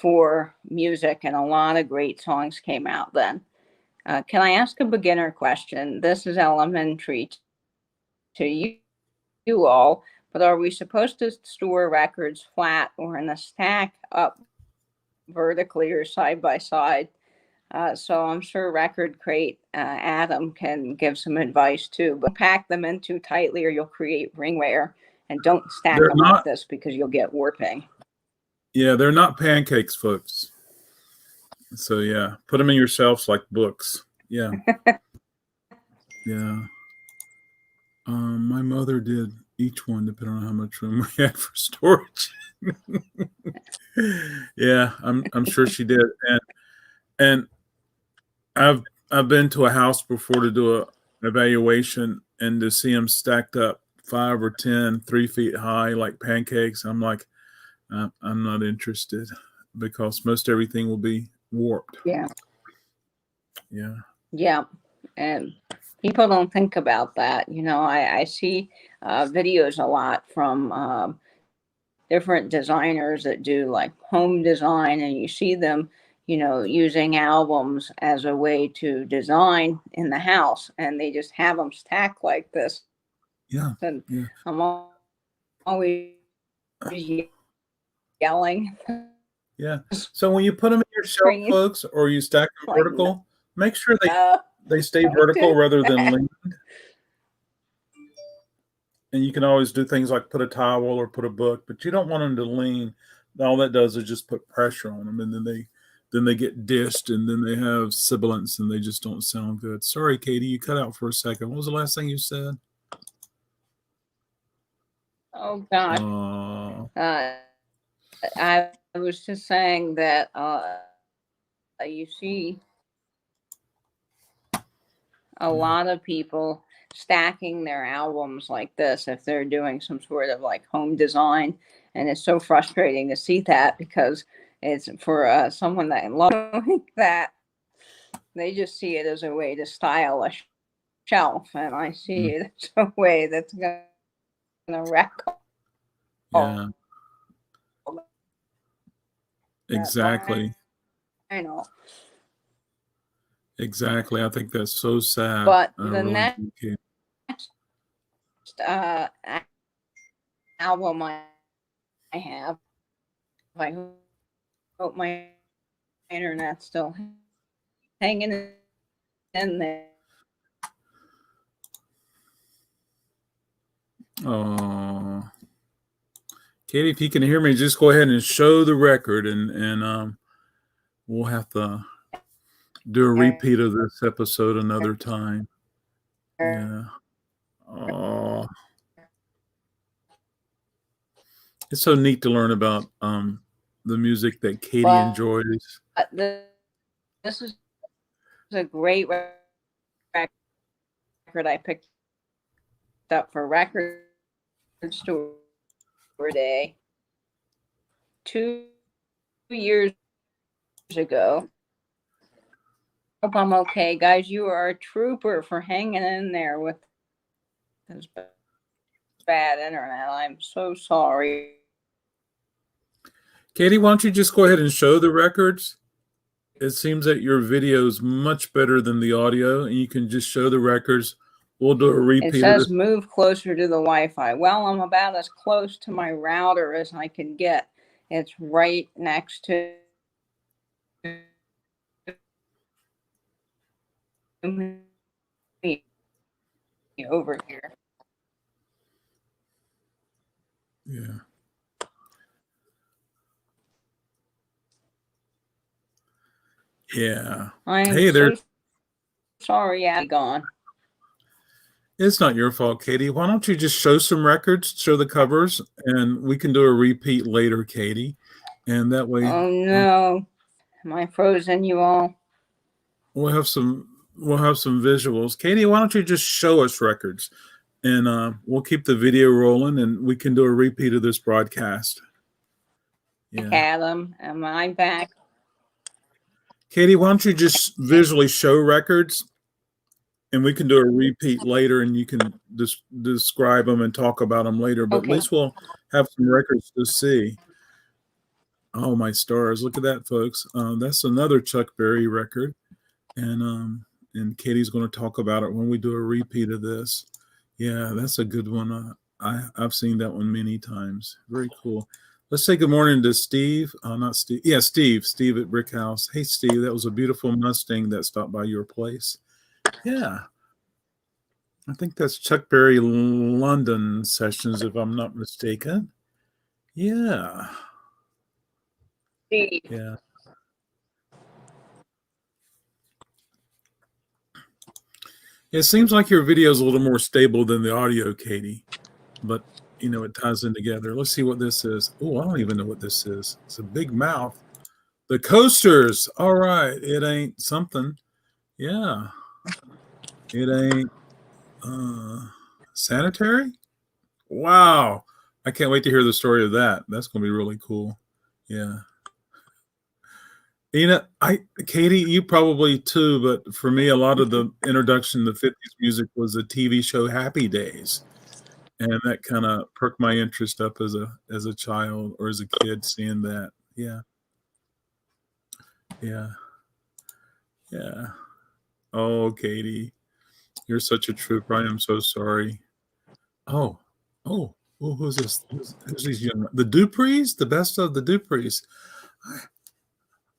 for music, and a lot of great songs came out then. Can I ask a beginner question? This is elementary to you all, but are we supposed to store records flat or in a stack up vertically or side by side? So I'm sure RecordKrate Adam can give some advice too. But pack them in too tightly, or you'll create ringwear. And don't stack They're them like not. this because you'll get warping. Yeah, they're not pancakes, folks. So yeah, put them in your shelves like books. Yeah, yeah. My mother did each one depending on how much room we had for storage. Yeah, I'm sure she did. And I've been to a house before to do an evaluation and to see them stacked up 5 or 10, 3 feet high like pancakes. I'm like, I'm not interested because most everything will be warped. Yeah. Yeah. Yeah. And People don't think about that. I see videos a lot from different designers that do like home design, and you see them, using albums as a way to design in the house, and they just have them stacked like this. Yeah. And Yeah. I'm always yelling. Yeah. So when you put them in your shelf, folks, or you stack them Like, vertical, make sure no, they stay vertical rather than leaned. And you can always do things like put a towel or put a book, but you don't want them to lean. All that does is just put pressure on them, and then they get dished, and then they have sibilance, and they just don't sound good. Sorry, Katie, you cut out for a second. What was the last thing you said? Oh God. I was just saying that you see a lot of people stacking their albums like this if they're doing some sort of like home design, and it's so frustrating to see that, because it's for someone that loves that, they just see it as a way to style a shelf, and I see it as a way that's going to wreck. Yeah. Exactly. I know. Exactly. I think that's so sad. But the next album I have, I hope my internet's still hanging in there. Oh, Katie, if you can hear me, just go ahead and show the record, and we'll have to do a repeat of this episode another time. Yeah. Oh, it's so neat to learn about the music that Katie enjoys. This is a great record I picked up for Record Store Day 2 years ago. Hope I'm okay, guys. You are a trooper for hanging in there with this bad internet. I'm so sorry. Katie, why don't you just go ahead and show the records? It seems that your video is much better than the audio, and you can just show the records. We'll do a repeat. It says move closer to the Wi-Fi. Well, I'm about as close to my router as I can get. It's right next to me over here. Yeah. Yeah. Hey, there's. Sorry, I'm gone. It's not your fault, Katie. Why don't you just show some records, show the covers, and we can do a repeat later, Katie. And that way. Oh no. Am I frozen, you all? We'll have some visuals. Katie, why don't you just show us records, and we'll keep the video rolling, and we can do a repeat of this broadcast. Yeah. Adam, am I back? Katie, why don't you just visually show records, and we can do a repeat later, and you can describe them and talk about them later. But at least we'll have some records to see. Oh, my stars. Look at that, folks. That's another Chuck Berry record. And Katie's going to talk about it when we do a repeat of this. Yeah, that's a good one. I've seen that one many times. Very cool. Let's say good morning to Steve. Not Steve. Yeah, Steve. Steve at Brick House. Hey, Steve, that was a beautiful Mustang that stopped by your place. Yeah. I think that's Chuck Berry London sessions, if I'm not mistaken. Yeah. Steve. Yeah. It seems like your video is a little more stable than the audio, Katie, but it ties in together. Let's see what this is. Oh, I don't even know what this is. It's a big mouth. The coasters. All right. It ain't something. Yeah. It ain't sanitary. Wow. I can't wait to hear the story of that. That's going to be really cool. Yeah. Katie, you probably too, but for me, a lot of the introduction to 50s music was the TV show Happy Days. And that kind of perked my interest up as a child or as a kid seeing that. Yeah. Yeah. Yeah. Oh, Katie, you're such a trooper. I am so sorry. Oh, oh, oh, who's this? Who's these young? The Duprees, the best of the Duprees.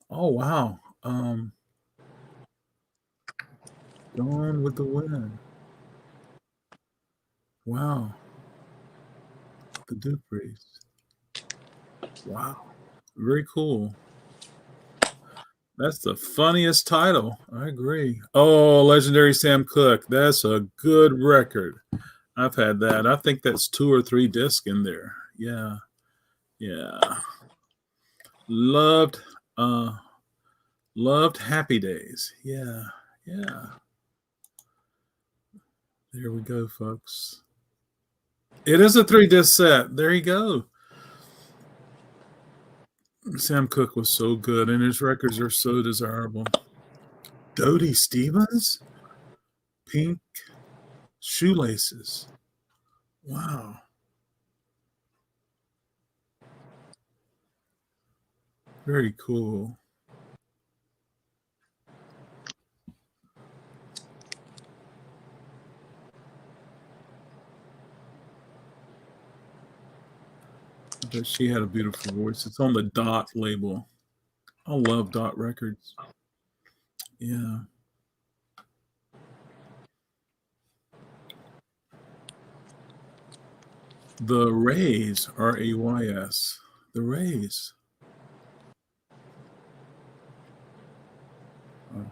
Oh, wow. Gone with the Wind. Wow, the Duprees. Wow, very cool. That's the funniest title. I agree. Oh, Legendary Sam Cooke. That's a good record. I've had that. I think that's 2 or 3 discs in there. Yeah, yeah. Loved, uh, loved Happy Days. Yeah, yeah. There we go, folks. It is a 3-disc set. There you go. Sam Cooke was so good, and his records are so desirable. Dodie Stevens, Pink Shoelaces. Wow. Very cool. But she had a beautiful voice. It's on the Dot label. I love Dot Records. Yeah. The Rays, Rays. The Rays. Oh.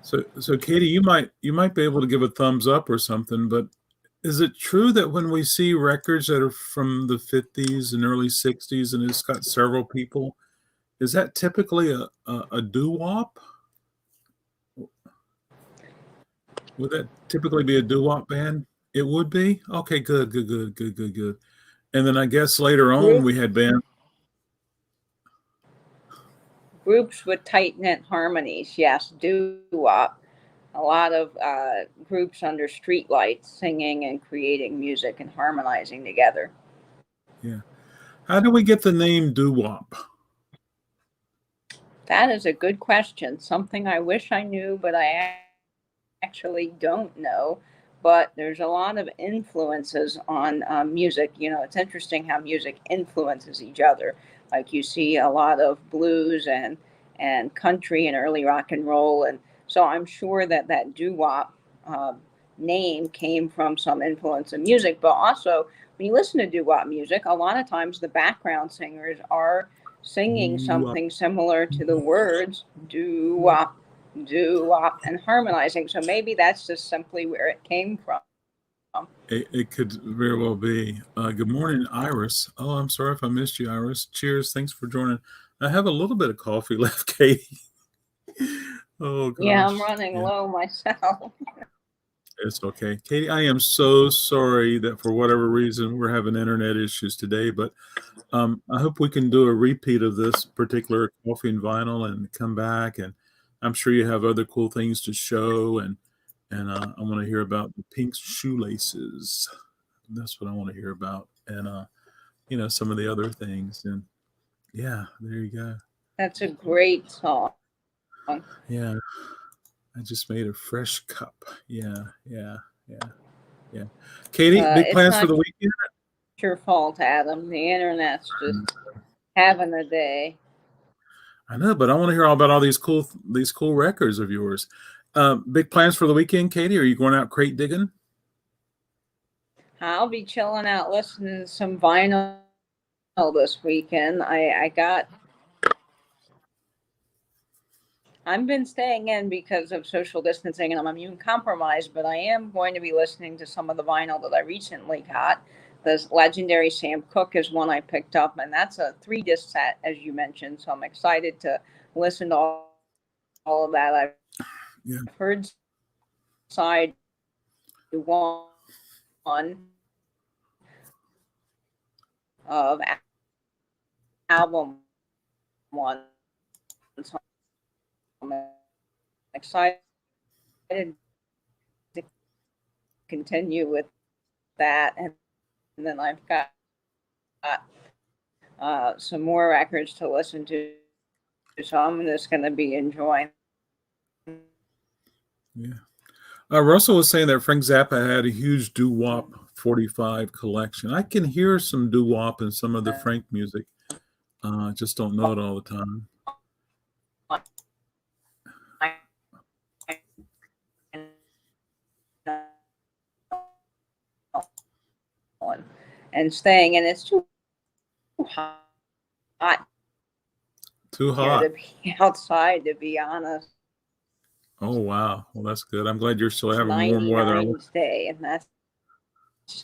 So Katie, you might be able to give a thumbs up or something, but is it true that when we see records that are from the 50s and early 60s and it's got several people, is that typically a doo-wop? Would that typically be a doo-wop band? It would be? Okay, good, good, good, good, good, good. And then I guess later on we had bands. Groups with tight knit harmonies, yes, doo-wop. A lot of groups under streetlights singing and creating music and harmonizing together. Yeah. How do we get the name doo-wop? That is a good question. Something I wish I knew, but I actually don't know. But there's a lot of influences on music. You know, it's interesting how music influences each other. Like you see a lot of blues and country and early rock and roll, and so I'm sure that that doo wop uh, name came from some influence in music. But also, when you listen to doo wop music, a lot of times the background singers are singing Doo-wop. something similar to the words doo wop, doo wop, and harmonizing. So maybe that's just simply where it came from. It could very well be. Good morning, Iris. Oh, I'm sorry if I missed you, Iris. Cheers. Thanks for joining. I have a little bit of coffee left, Katie. Oh, Yeah, I'm gosh. running Yeah, low myself. it's okay. Katie, I am so sorry that for whatever reason we're having internet issues today, but I hope we can do a repeat of this particular coffee and vinyl and come back. And I'm sure you have other cool things to show. And I want to hear about the pink shoelaces. That's what I want to hear about. And some of the other things. And yeah, there you go. That's a great song. Yeah, I just made a fresh cup. Yeah, yeah, yeah, yeah. Katie, big It's plans for not the weekend? your fault, Adam. The internet's just having a day. I know, but I want to hear all about all these cool records of yours. Big plans for the weekend, Katie? Are you going out crate digging? I'll be chilling out listening to some vinyl this weekend. I've been staying in because of social distancing and I'm immune compromised, but I am going to be listening to some of the vinyl that I recently got. This legendary Sam Cooke is one I picked up, and that's a 3-disc set, as you mentioned. So I'm excited to listen to all of that. I've Yeah. heard side one of album one. excited to continue with that, and then I've got some more records to listen to, so I'm just going to be enjoying. Yeah. Russell was saying that Frank Zappa had a huge doo-wop 45 collection. I can hear some doo-wop in some of the Frank music. Just don't know it all the time. And staying, and it's too hot. Too hot to be outside, to be honest. Oh, wow. Well, that's good. I'm glad you're still having warm weather. 99 today, and that's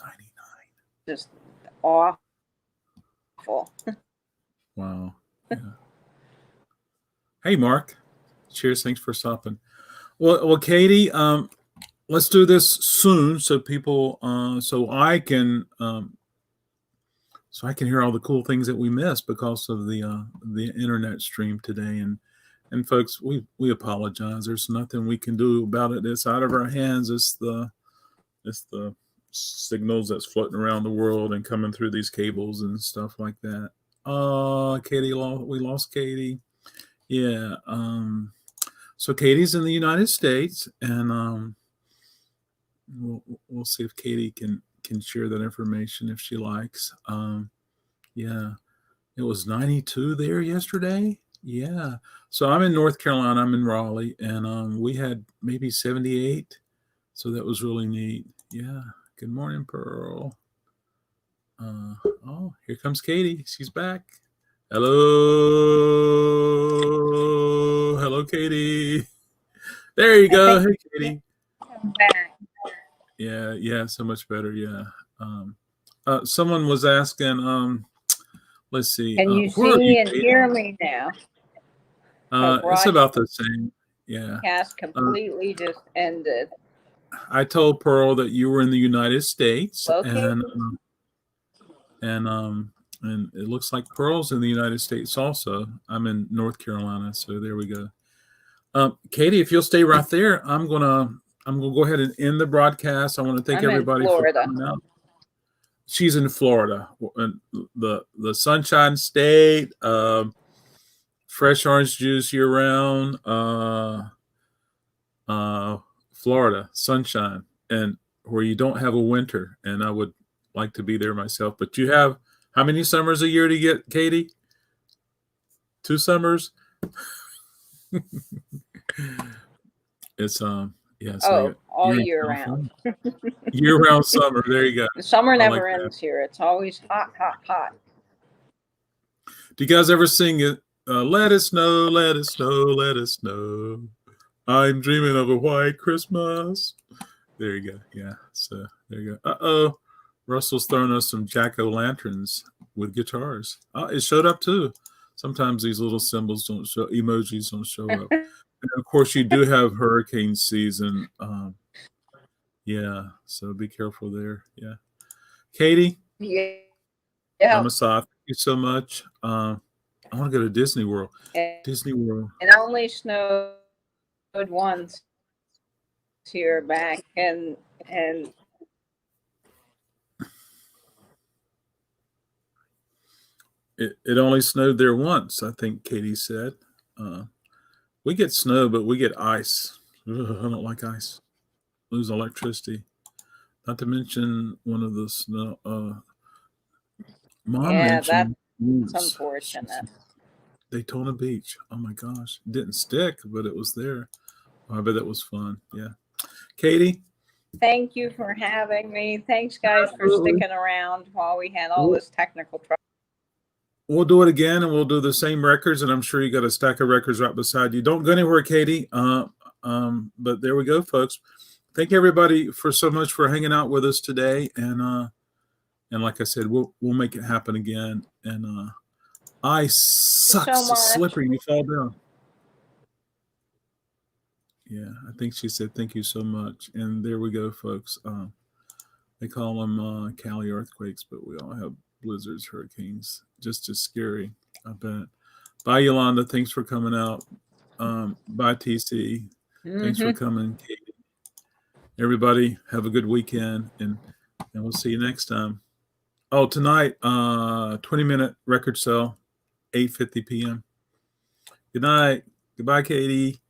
99. just awful. Wow. Yeah. Hey, Mark. Cheers. Thanks for stopping. Well, Katie, let's do this soon so people, so I can hear all the cool things that we missed because of the internet stream today. And folks, we apologize. There's nothing we can do about it. It's out of our hands. It's the signals that's floating around the world and coming through these cables and stuff like that. Katie, we lost Katie. Yeah. So Katie's in the United States, and we'll see if Katie can share that information if she likes. Yeah, it was 92 there yesterday. Yeah. So I'm in North Carolina. I'm in Raleigh, and we had maybe 78. So that was really neat. Yeah. Good morning, Pearl. Oh, here comes Katie. She's back. Hello, Katie. There you go. Hey, Katie. I'm back. Yeah, so much better. Yeah. Someone was asking. Let's see. Can you see and hear me now? It's about the same. Yeah. Cast completely just ended. I told Pearl that you were in the United States, Okay. and it looks like Pearl's in the United States also. I'm in North Carolina, so there we go. Katie, if you'll stay right there, I'm gonna go ahead and end the broadcast. I want to thank everybody for coming out. She's in Florida, the Sunshine State, fresh orange juice year round, Florida, sunshine, and where you don't have a winter. And I would like to be there myself. But you have how many summers a year to get, Katie? 2 summers. It's yeah. So all year round. Year round summer. There you go. The summer never ends here. It's always hot, hot, hot. Do you guys ever sing it? Let it snow, let it snow, let it snow. I'm dreaming of a white Christmas. There you go. Yeah. So there you go. Uh-oh. Russell's throwing us some jack-o'-lanterns with guitars. It showed up too. Sometimes these little symbols don't show, emojis don't show up. And of course, you do have hurricane season. Yeah. So be careful there. Yeah. Katie? Yeah. Namaste. Thank you so much. I want to go to Disney World. Disney World. It only snowed once here back, and it only snowed there once, I think Katie said. We get snow, but we get ice. Ugh, I don't like ice. Lose electricity. Not to mention one of the snow. Mom mentioned that's unfortunate. Daytona Beach. Oh my gosh. It didn't stick, but it was there. I bet that was fun. Yeah. Katie? Thank you for having me. Thanks, guys, for sticking around while we had all this technical trouble. We'll do it again, and we'll do the same records, and I'm sure you got a stack of records right beside you. Don't go anywhere, Katie. But there we go, folks. Thank everybody for so much for hanging out with us today, and like I said, we'll make it happen again. And ice sucks. So it's slippery. You fall down. Yeah, I think she said thank you so much. And there we go, folks. They call them Cali earthquakes, but we all have blizzards, hurricanes. Just as scary, I bet. Bye, Yolanda. Thanks for coming out. Bye, TC. Thanks for Mm-hmm. coming, Katie. Everybody, have a good weekend, and we'll see you next time. Oh, tonight, 20-minute record sale, 8:50 p.m. Good night. Goodbye, Katie.